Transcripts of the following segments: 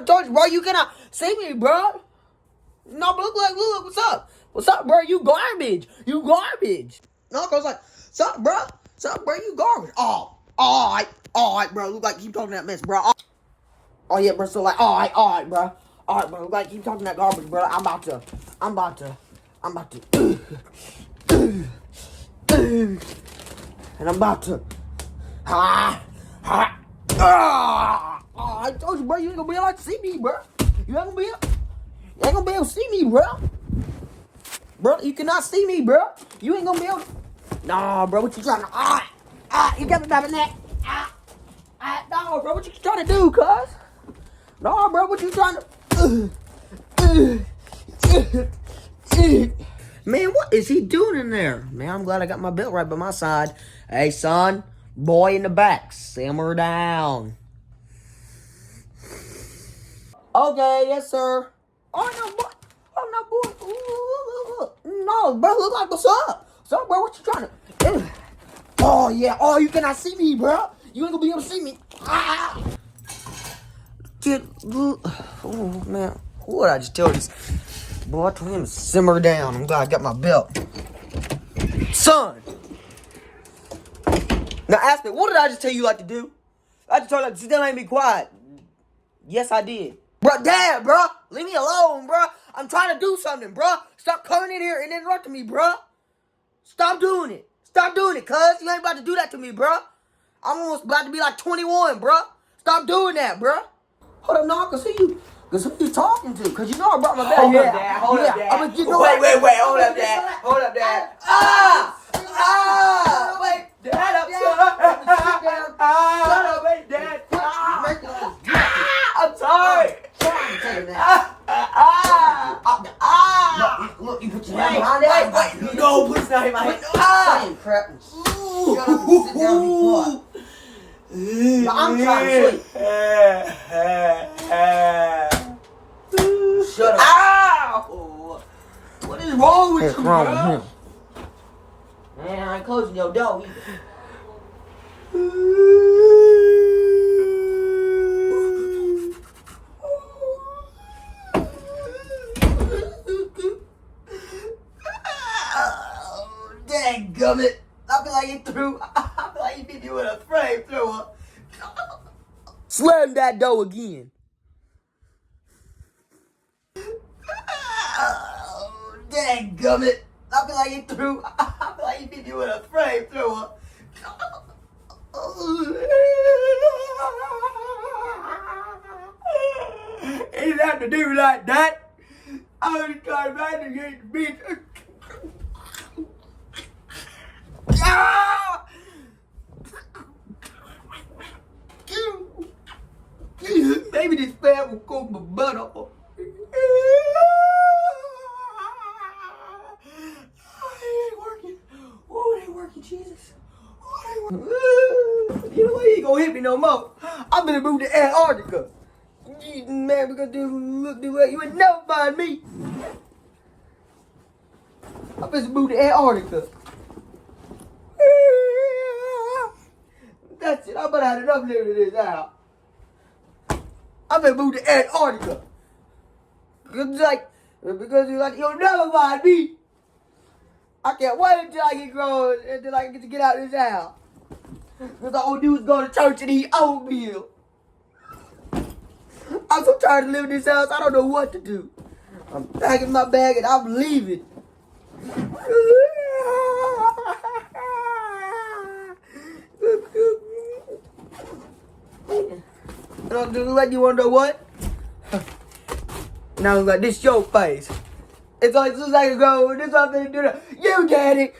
told you, bro. You cannot see me, bro. No, but look, what's up? What's up, bro? You garbage. You garbage. No, I was like, what's up, bro? What's up, bro? You garbage. Oh, all right, bro. Look like keep talking that mess, bro. Oh yeah, bro. So like, all right, bro. All right, bro. Look like keep talking that garbage, bro. I'm about to. And I'm about to. I told you, bro. You ain't gonna be able to see me, bro. You ain't gonna be able to see me, bro. Bro, you cannot see me, bro. You ain't gonna be able to. Nah, bro, what you trying to... you got me by the neck. No, bro, what you trying to do, cuz? No, bro, what you trying to... Man, what is he doing in there? Man, I'm glad I got my belt right by my side. Hey, son, boy in the back, simmer down. Okay, yes, sir. Oh, no, boy. No, bro, look like what's up? What's up, bro? What you trying to... Oh, yeah. Oh, you cannot see me, bro. You ain't gonna be able to see me. Oh, man. What did I just tell this? Boy, I told him to simmer down. I'm glad I got my belt. Son. Now, ask me, what did I just tell you like to do? I just told you to sit down and be quiet. Yes, I did. Bro, Dad, bro. Leave me alone, bro. I'm trying to do something, bro. Stop coming in here and interrupting me, bro. Stop doing it. Stop doing it, cuz. You ain't about to do that to me, bro. I'm almost about to be like 21, bro. Stop doing that, bro. Hold up, no, cause who you talking to? Cause you know I brought my bag. Hold up, Dad. Hold up, Dad. Wait. Hold up, Dad. Hold up, Dad. Wait, Dad, I'm sorry. Wait, Dad. I'm sorry. Look, you put your hand behind that. Wait. No, put your hand behind it. Saying crap. Shut up and sit down and be quiet. Now, I'm trying to sleep. Shut up. Ow! What is wrong with you, bro? Man, I ain't closing your door either. Dadgummit. I feel like you threw. I feel like you beat me with a flamethrower. Slam that door again. Dadgummit. I feel like you threw. I feel like you beat me with a flamethrower. It didn't have to do like that. I was trying to get the bitch. Maybe this fan will cook my butt off. It ain't working. Oh, it ain't working, Jesus. Oh, it ain't working. You know what? He ain't gonna hit me no more. I'm gonna move to Antarctica. Man, we're gonna do what you would never find me. I'm gonna move to Antarctica. That's it. I'm gonna have enough living in this house. I'm gonna move to Antarctica. Because you'll never find me. I can't wait until I get grown, until I get to get out of this house. Because all I do is go to church and eat oatmeal. I'm so tired of living in this house, I don't know what to do. I'm packing my bag and I'm leaving. Like you wanna know what? Now like this your face. It's like just like a go. This what I'm gonna do. You get it.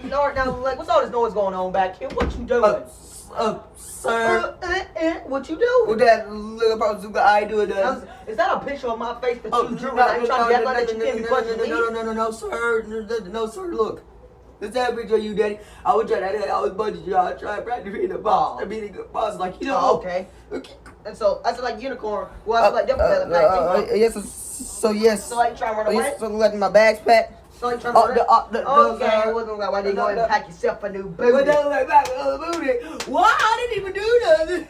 Now, like, what's all this noise going on back here? What you doing? Sir. What you doing? What that little person I do it? Is that a picture of my face that you drew? No, sir. No, sir. Look. Is that a picture of you, Daddy? I was trying to budget you. I tried to practice being a boss. I mean, a boss, like, you know. Oh, okay. And so, I said like unicorn. Well, I feel like yes, so yes. So like you trying to run away? So letting my bags packed. like trying to Okay, it wasn't like why they go and pack yourself a new booty. But that was like back booty. Why? I didn't even do nothing.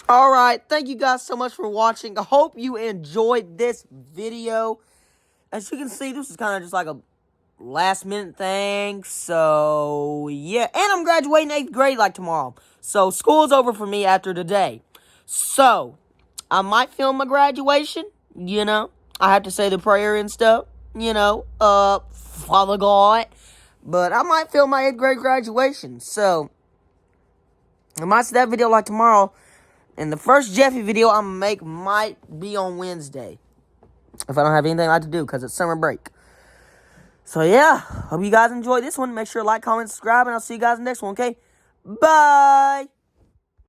All right, thank you guys so much for watching. I hope you enjoyed this video. As you can see, this is kind of just like a last minute thing. So, yeah. And I'm graduating 8th grade like tomorrow. So, school's over for me after today. So, I might film my graduation, you know. I have to say the prayer and stuff, you know. Father God. But I might film my 8th grade graduation. So, I might see that video like tomorrow. And the first Jeffy video I'm going to make might be on Wednesday. If I don't have anything like to do, because it's summer break. So, yeah. Hope you guys enjoyed this one. Make sure to like, comment, subscribe, and I'll see you guys in the next one, okay? Bye!